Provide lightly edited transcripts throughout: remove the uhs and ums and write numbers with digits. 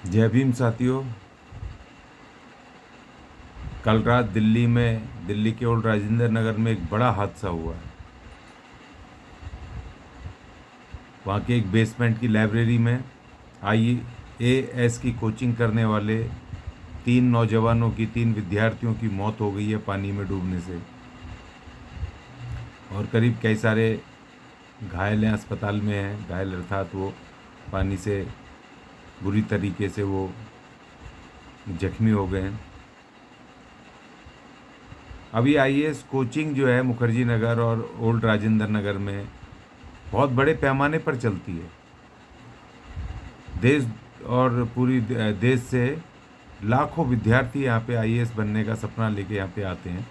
जय भीम साथियों। कल रात दिल्ली के ओल्ड राजेंद्र नगर में एक बड़ा हादसा हुआ है। वहाँ के एक बेसमेंट की लाइब्रेरी में IAS की कोचिंग करने वाले तीन विद्यार्थियों की मौत हो गई है पानी में डूबने से। और करीब कई सारे घायल हैं, अस्पताल में हैं। घायल अर्थात वो पानी से बुरी तरीके से वो जख्मी हो गए हैं। अभी IAS कोचिंग जो है मुखर्जी नगर और ओल्ड राजेंद्र नगर में बहुत बड़े पैमाने पर चलती है। देश और पूरी देश से लाखों विद्यार्थी यहाँ पे IAS बनने का सपना लेके यहाँ पे आते हैं।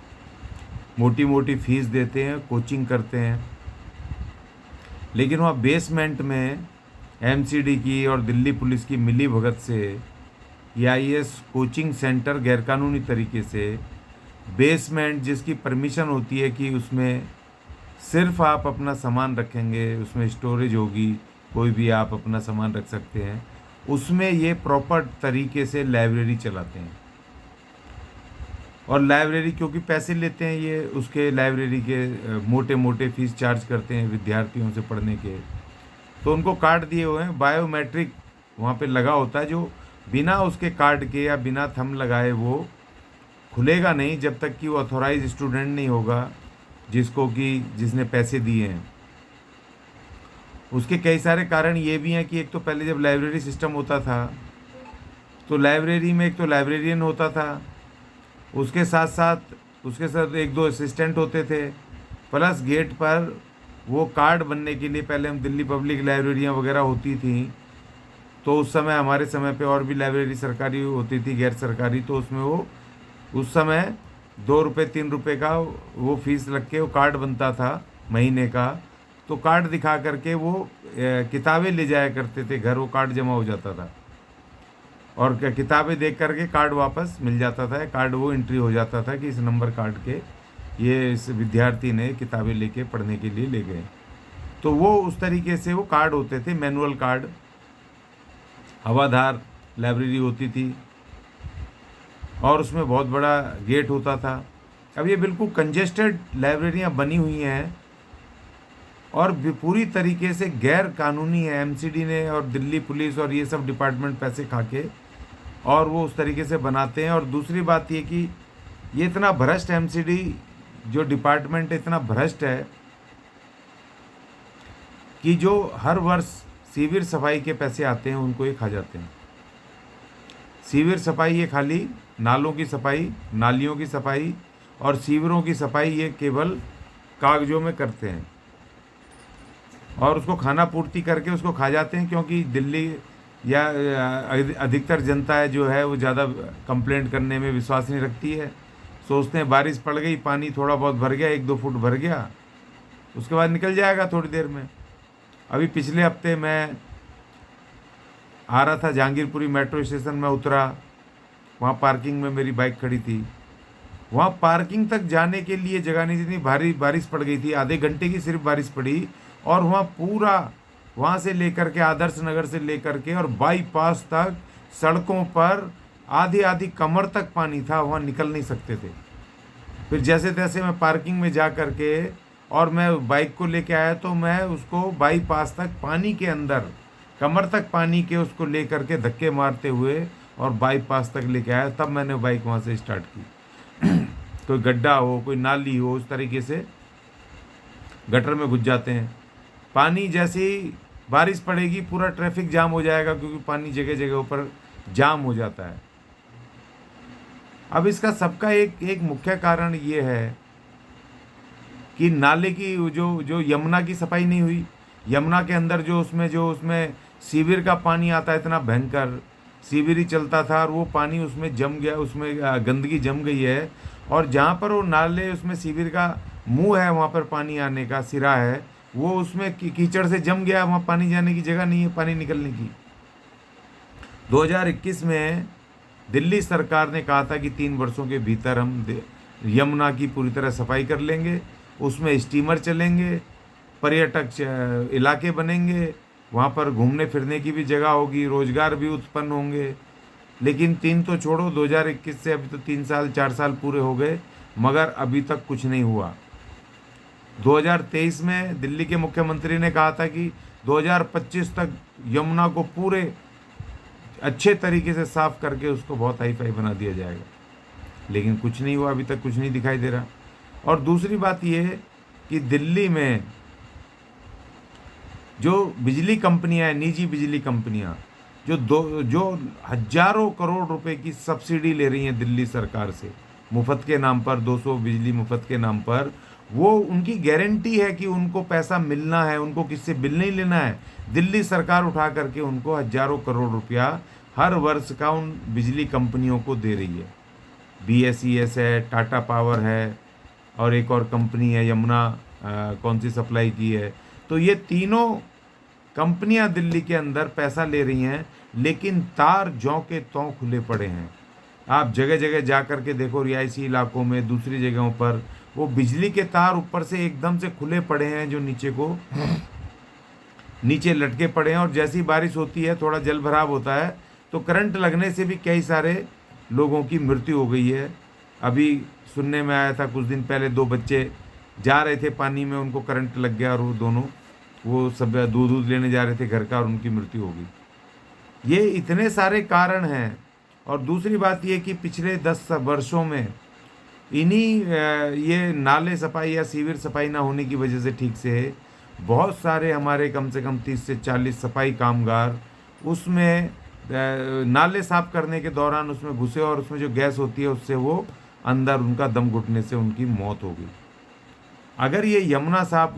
मोटी मोटी फीस देते हैं, कोचिंग करते हैं, लेकिन वहाँ बेसमेंट में MCD की और दिल्ली पुलिस की मिली भगत से ये IAS कोचिंग सेंटर गैरकानूनी तरीके से बेसमेंट, जिसकी परमिशन होती है कि उसमें सिर्फ आप अपना सामान रखेंगे, उसमें स्टोरेज होगी, कोई भी आप अपना सामान रख सकते हैं, उसमें ये प्रॉपर तरीके से लाइब्रेरी चलाते हैं। और लाइब्रेरी क्योंकि पैसे लेते हैं, ये उसके लाइब्रेरी के मोटे मोटे फीस चार्ज करते हैं विद्यार्थियों से पढ़ने के, तो उनको कार्ड दिए हुए हैं। बायोमेट्रिक वहाँ पे लगा होता है, जो बिना उसके कार्ड के या बिना थंब लगाए वो खुलेगा नहीं जब तक कि वो ऑथोराइज स्टूडेंट नहीं होगा, जिसने पैसे दिए हैं। उसके कई सारे कारण ये भी हैं कि एक तो पहले जब लाइब्रेरी सिस्टम होता था तो लाइब्रेरी में एक तो लाइब्रेरियन होता था, उसके साथ एक दो असिस्टेंट होते थे, प्लस गेट पर वो कार्ड बनने के लिए पहले हम दिल्ली पब्लिक लाइब्रेरियाँ वगैरह होती थी, तो उस समय हमारे समय पे और भी लाइब्रेरी सरकारी होती थी, गैर सरकारी, तो उसमें वो उस समय 2 रुपये 3 रुपये का वो फीस लग के वो कार्ड बनता था महीने का। तो कार्ड दिखा करके वो किताबें ले जाया करते थे घर, वो कार्ड जमा हो जाता था और किताबें देख करके कार्ड वापस मिल जाता था। कार्ड वो एंट्री हो जाता था कि इस नंबर कार्ड के ये इस विद्यार्थी ने किताबें लेके पढ़ने के लिए ले गए। तो वो उस तरीके से वो कार्ड होते थे, मैनुअल कार्ड। हवादार लाइब्रेरी होती थी और उसमें बहुत बड़ा गेट होता था। अब ये बिल्कुल कंजेस्टेड लाइब्रेरियाँ बनी हुई हैं और पूरी तरीके से गैर कानूनी है। MCD ने और दिल्ली पुलिस और ये सब डिपार्टमेंट पैसे खा के और वो उस तरीके से बनाते हैं। और दूसरी बात ये कि ये इतना भ्रष्ट MCD जो डिपार्टमेंट इतना भ्रष्ट है कि जो हर वर्ष शिविर सफाई के पैसे आते हैं उनको ये खा जाते हैं। शिविर सफाई ये खाली नालों की सफाई, नालियों की सफाई और शिविरों की सफाई ये केवल कागजों में करते हैं और उसको खाना पूर्ति करके उसको खा जाते हैं। क्योंकि दिल्ली या अधिकतर जनता है जो है वो ज़्यादा कंप्लेंट करने में विश्वास नहीं रखती है। सोचते हैं बारिश पड़ गई, पानी थोड़ा बहुत भर गया, 1-2 फुट भर गया, उसके बाद निकल जाएगा थोड़ी देर में। अभी पिछले हफ्ते मैं आ रहा था जहांगीरपुरी मेट्रो स्टेशन में उतरा, वहाँ पार्किंग में मेरी बाइक खड़ी थी। वहाँ पार्किंग तक जाने के लिए जगह नहीं थी, इतनी भारी बारिश पड़ गई थी। आधे घंटे की सिर्फ बारिश पड़ी और वहाँ पूरा, वहाँ से लेकर के आदर्श नगर से लेकर के और बाईपास तक सड़कों पर आधी आधी कमर तक पानी था, वहाँ निकल नहीं सकते थे। फिर जैसे तैसे मैं पार्किंग में जा कर के और मैं बाइक को लेके आया, तो मैं उसको बाईपास तक पानी के अंदर कमर तक पानी के उसको ले करके धक्के मारते हुए और बाईपास तक लेके आया। तब मैंने बाइक वहाँ से स्टार्ट की। कोई गड्ढा हो, कोई नाली हो, उस तरीके से गटर में घुस जाते हैं। पानी जैसे ही बारिश पड़ेगी पूरा ट्रैफिक जाम हो जाएगा, क्योंकि पानी जगह जगह ऊपर जाम हो जाता है। अब इसका सबका एक मुख्य कारण ये है कि नाले की जो यमुना की सफाई नहीं हुई। यमुना के अंदर जो उसमें शिविर का पानी आता है, इतना भयंकर शिविर ही चलता था और वो पानी उसमें जम गया, उसमें गंदगी जम गई है। और जहाँ पर वो नाले, उसमें शिविर का मुंह है, वहाँ पर पानी आने का सिरा है, वो उसमें कीचड़ से जम गया, वहाँ पानी जाने की जगह नहीं है, पानी निकलने की। 2021 में दिल्ली सरकार ने कहा था कि 3 वर्षों के भीतर हम यमुना की पूरी तरह सफाई कर लेंगे, उसमें स्टीमर चलेंगे, पर्यटक इलाके बनेंगे, वहाँ पर घूमने फिरने की भी जगह होगी, रोजगार भी उत्पन्न होंगे। लेकिन 3 तो छोड़ो, 2021 से अभी तो 3 साल 4 साल पूरे हो गए, मगर अभी तक कुछ नहीं हुआ। 2023 में दिल्ली के मुख्यमंत्री ने कहा था कि 2025 तक यमुना को पूरे अच्छे तरीके से साफ करके उसको बहुत हाई फाई बना दिया जाएगा, लेकिन कुछ नहीं हुआ, अभी तक कुछ नहीं दिखाई दे रहा। और दूसरी बात यह है कि दिल्ली में जो बिजली कंपनियां हैं, निजी बिजली कंपनियां, जो हजारों करोड़ रुपए की सब्सिडी ले रही हैं दिल्ली सरकार से मुफ्त के नाम पर, 200 बिजली मुफ्त के नाम पर, वो उनकी गारंटी है कि उनको पैसा मिलना है, उनको किससे बिल नहीं लेना है। दिल्ली सरकार उठा करके उनको हजारों करोड़ रुपया हर वर्ष का उन बिजली कंपनियों को दे रही है। BSES है, टाटा पावर है, और एक और कंपनी है यमुना, कौन सी सप्लाई की है। तो ये तीनों कंपनियां दिल्ली के अंदर पैसा ले रही हैं, लेकिन तार ज्यों के त्यों खुले पड़े हैं। आप जगह जगह जा कर के देखो, रिहायशी इलाकों में, दूसरी जगहों पर, वो बिजली के तार ऊपर से एकदम से खुले पड़े हैं, जो नीचे लटके पड़े हैं। और जैसी बारिश होती है, थोड़ा जल भराव होता है, तो करंट लगने से भी कई सारे लोगों की मृत्यु हो गई है। अभी सुनने में आया था कुछ दिन पहले, 2 बच्चे जा रहे थे पानी में, उनको करंट लग गया, और वो सब दूध लेने जा रहे थे घर का, और उनकी मृत्यु हो गई। ये इतने सारे कारण हैं। और दूसरी बात ये कि पिछले 10 वर्षों में ये नाले सफाई या सीवर सफाई ना होने की वजह से ठीक से बहुत सारे हमारे कम से कम 30 से 40 सफाई कामगार उसमें नाले साफ करने के दौरान उसमें घुसे, और उसमें जो गैस होती है उससे वो अंदर उनका दम घुटने से उनकी मौत हो गई। अगर ये यमुना साफ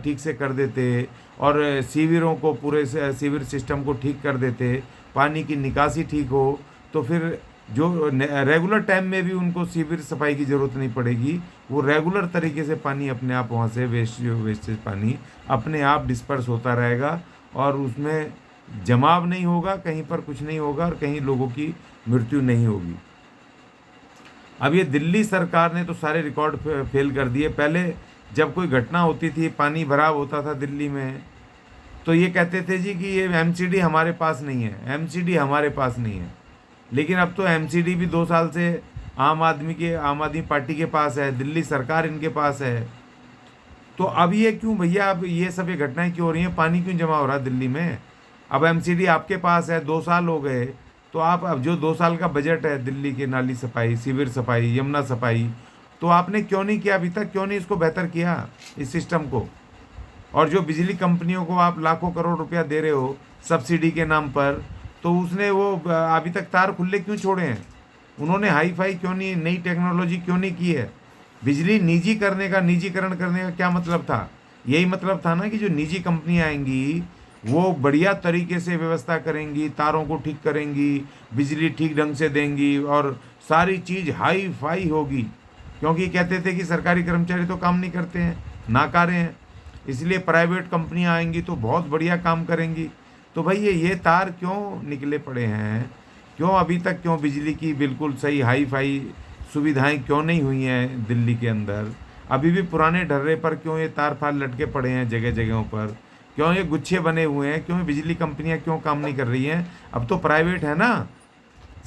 ठीक से कर देते और सीवरों को, पूरे सीवर सिस्टम को ठीक कर देते, पानी की निकासी ठीक हो, तो फिर जो रेगुलर टाइम में भी उनको सीवर सफाई की ज़रूरत नहीं पड़ेगी। वो रेगुलर तरीके से पानी अपने आप वहाँ से वेस्टेज पानी अपने आप डिस्पर्स होता रहेगा, और उसमें जमाव नहीं होगा, कहीं पर कुछ नहीं होगा, और कहीं लोगों की मृत्यु नहीं होगी। अब ये दिल्ली सरकार ने तो सारे रिकॉर्ड फेल कर दिए। पहले जब कोई घटना होती थी, पानी भराव होता था दिल्ली में, तो ये कहते थे जी कि ये MCD हमारे पास नहीं है, MCD हमारे पास नहीं है। लेकिन अब तो MCD भी 2 साल से आम आदमी पार्टी के पास है, दिल्ली सरकार इनके पास है। तो अब ये क्यों भैया, अब ये सब घटनाएं क्यों हो रही हैं, पानी क्यों जमा हो रहा है दिल्ली में? अब MCD आपके पास है, 2 साल हो गए, तो आप अब जो 2 साल का बजट है दिल्ली के नाली सफाई, सीवर सफाई, यमुना सफाई, तो आपने क्यों नहीं किया अभी तक? क्यों नहीं इसको बेहतर किया, इस सिस्टम को? और जो बिजली कंपनियों को आप लाखों करोड़ रुपया दे रहे हो सब्सिडी के नाम पर, तो उसने वो अभी तक तार खुले क्यों छोड़े हैं? उन्होंने हाई फाई क्यों नहीं, नई टेक्नोलॉजी क्यों नहीं की है? बिजली निजीकरण करने का क्या मतलब था? यही मतलब था ना कि जो निजी कंपनियां आएंगी वो बढ़िया तरीके से व्यवस्था करेंगी, तारों को ठीक करेंगी, बिजली ठीक ढंग से देंगी, और सारी चीज़ हाई फाई होगी। क्योंकि कहते थे कि सरकारी कर्मचारी तो काम नहीं करते हैं, नाकारे हैं, इसलिए प्राइवेट कंपनियां आएंगी तो बहुत बढ़िया काम करेंगी। तो भाई ये तार क्यों निकले पड़े हैं? क्यों अभी तक क्यों बिजली की बिल्कुल सही हाई फाई सुविधाएं क्यों नहीं हुई हैं दिल्ली के अंदर? अभी भी पुराने ढर्रे पर क्यों ये तार फार लटके पड़े हैं जगह जगहों पर? क्यों ये गुच्छे बने हुए हैं? क्यों बिजली कंपनियां क्यों काम नहीं कर रही हैं? अब तो प्राइवेट है ना।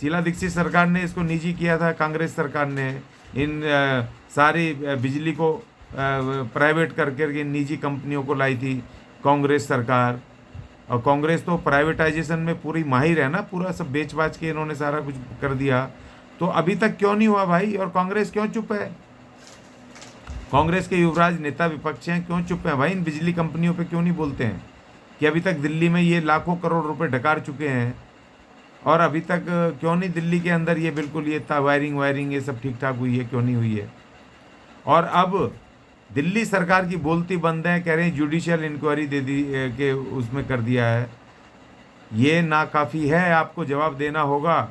शीला दीक्षित सरकार ने इसको निजी किया था, कांग्रेस सरकार ने इन सारी बिजली को प्राइवेट करके निजी कंपनियों को लाई थी कांग्रेस सरकार। और कांग्रेस तो प्राइवेटाइजेशन में पूरी माहिर है ना, पूरा सब बेच बाच के इन्होंने सारा कुछ कर दिया। तो अभी तक क्यों नहीं हुआ भाई? और कांग्रेस क्यों चुप है? कांग्रेस के युवराज नेता विपक्ष हैं, क्यों चुप हैं भाई? इन बिजली कंपनियों पे क्यों नहीं बोलते हैं कि अभी तक दिल्ली में ये लाखों करोड़ रुपए ढकार चुके हैं, और अभी तक क्यों नहीं दिल्ली के अंदर ये बिल्कुल ये वायरिंग ये सब ठीक ठाक हुई है, क्यों नहीं हुई है? और अब दिल्ली सरकार की बोलती बंद है, कह रहे हैं जुडिशियल इंक्वायरी दे दी के उसमें कर दिया है। ये नाकाफ़ी है, आपको जवाब देना होगा।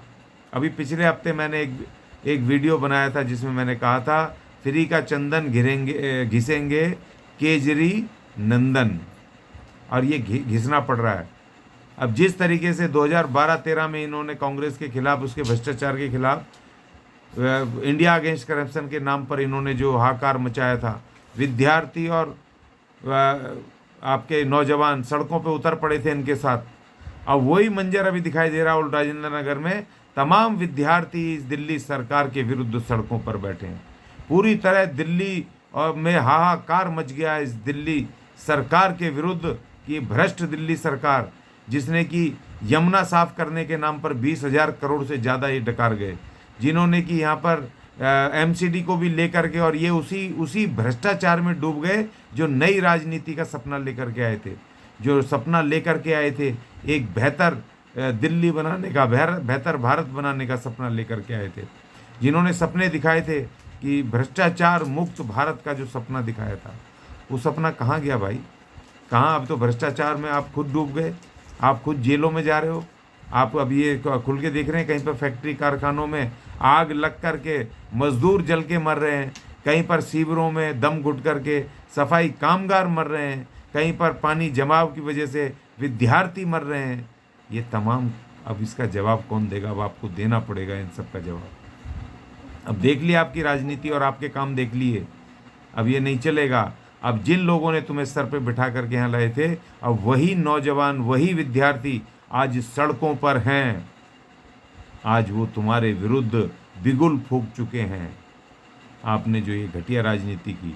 अभी पिछले हफ्ते मैंने एक वीडियो बनाया था जिसमें मैंने कहा था फ्री का चंदन घिसेंगे केजरी नंदन, और ये घिसना पड़ रहा है। अब जिस तरीके से 2012-13 में इन्होंने कांग्रेस के खिलाफ, उसके भ्रष्टाचार के खिलाफ, इंडिया अगेंस्ट करप्शन के नाम पर इन्होंने जो हाहाकार मचाया था, विद्यार्थी और आपके नौजवान सड़कों पे उतर पड़े थे इनके साथ। अब वही मंजर अभी दिखाई दे रहा है राजेंद्र नगर में, तमाम विद्यार्थी इस दिल्ली सरकार के विरुद्ध सड़कों पर बैठे हैं। पूरी तरह दिल्ली और में हाहाकार मच गया इस दिल्ली सरकार के विरुद्ध कि भ्रष्ट दिल्ली सरकार, जिसने कि यमुना साफ करने के नाम पर 20,000 करोड़ से ज़्यादा ये डकार गए, जिन्होंने कि यहाँ पर एमसीडी को भी लेकर के, और ये उसी उसी भ्रष्टाचार में डूब गए जो नई राजनीति का सपना लेकर के आए थे, जो सपना लेकर के आए थे एक बेहतर दिल्ली बनाने का, बेहतर भारत बनाने का सपना लेकर के आए थे, जिन्होंने सपने दिखाए थे कि भ्रष्टाचार मुक्त भारत का जो सपना दिखाया था, वो सपना कहाँ गया भाई? कहाँ? अब तो भ्रष्टाचार में आप खुद डूब गए, आप खुद जेलों में जा रहे हो। आप अब ये खुल के देख रहे हैं, कहीं पर फैक्ट्री कारखानों में आग लग कर के मजदूर जल के मर रहे हैं, कहीं पर शिविरों में दम घुट कर के सफाई कामगार मर रहे हैं, कहीं पर पानी जमाव की वजह से विद्यार्थी मर रहे हैं। ये तमाम, अब इसका जवाब कौन देगा? अब आपको देना पड़ेगा इन सब का जवाब। अब देख लिया आपकी राजनीति और आपके काम देख लिए, अब ये नहीं चलेगा। अब जिन लोगों ने तुम्हें सर पे बिठा करके यहाँ लाए थे, अब वही नौजवान, वही विद्यार्थी आज सड़कों पर हैं। आज वो तुम्हारे विरुद्ध बिगुल फूंक चुके हैं। आपने जो ये घटिया राजनीति की,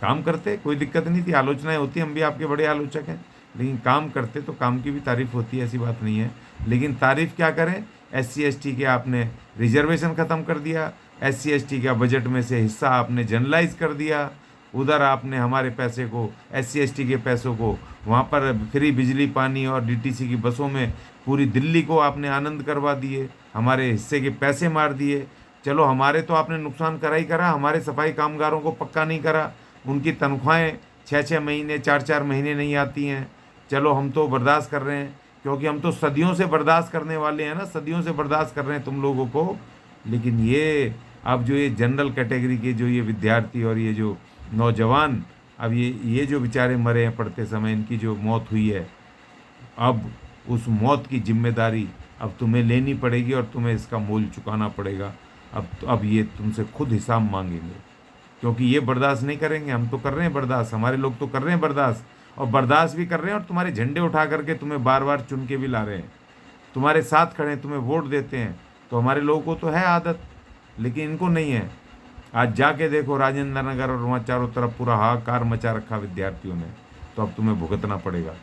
काम करते कोई दिक्कत नहीं थी, आलोचनाएं होती, हम भी आपके बड़े आलोचक हैं, लेकिन काम करते तो काम की भी तारीफ होती है, ऐसी बात नहीं है। लेकिन तारीफ क्या करें? SC ST के आपने रिजर्वेशन ख़त्म कर दिया, SC ST का बजट में से हिस्सा आपने जनरलाइज कर दिया, उधर आपने हमारे पैसे को, SC ST के पैसों को वहाँ पर फ्री बिजली पानी और DTC की बसों में पूरी दिल्ली को आपने आनंद करवा दिए, हमारे हिस्से के पैसे मार दिए। चलो हमारे तो आपने नुकसान करा ही करा, हमारे सफाई कामगारों को पक्का नहीं करा, उनकी तनख्वाहें 6-6 महीने 4-4 महीने नहीं आती हैं। चलो हम तो बर्दाश्त कर रहे हैं, क्योंकि हम तो सदियों से बर्दाश्त करने वाले हैं ना, सदियों से बर्दाश्त कर रहे हैं तुम लोगों को। लेकिन ये अब जो ये जनरल कैटेगरी के जो ये विद्यार्थी और ये जो नौजवान, अब ये जो बेचारे मरे हैं पढ़ते समय, इनकी जो मौत हुई है, अब उस मौत की जिम्मेदारी अब तुम्हें लेनी पड़ेगी और तुम्हें इसका मोल चुकाना पड़ेगा। अब ये तुमसे खुद हिसाब मांगेंगे, क्योंकि ये बर्दाश्त नहीं करेंगे। हम तो कर रहे हैं बर्दाश्त, हमारे लोग तो कर रहे हैं बर्दाश्त, और बर्दाश्त भी कर रहे हैं, और तुम्हारे झंडे उठा करके तुम्हें बार बार चुन के भी ला रहे हैं, तुम्हारे साथ खड़े हैं, तुम्हें वोट देते हैं। तो हमारे लोगों को तो है आदत, लेकिन इनको नहीं है। आज जाके देखो राजेंद्र नगर और वहाँ चारों तरफ पूरा हाहाकार मचा रखा विद्यार्थियों ने। तो अब तुम्हें भुगतना पड़ेगा।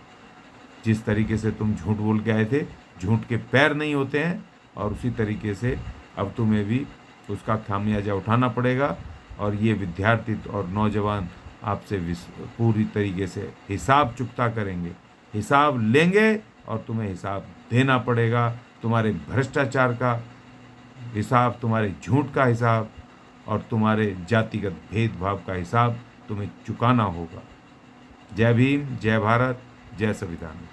जिस तरीके से तुम झूठ बोल के आए थे, झूठ के पैर नहीं होते हैं, और उसी तरीके से अब तुम्हें भी उसका खामियाजा उठाना पड़ेगा। और ये विद्यार्थी और नौजवान आपसे पूरी तरीके से हिसाब चुकता करेंगे, हिसाब लेंगे, और तुम्हें हिसाब देना पड़ेगा। तुम्हारे भ्रष्टाचार का हिसाब, तुम्हारे झूठ का हिसाब, और तुम्हारे जातिगत भेदभाव का हिसाब तुम्हें चुकाना होगा। जय भीम, जय भारत, जय संविधान।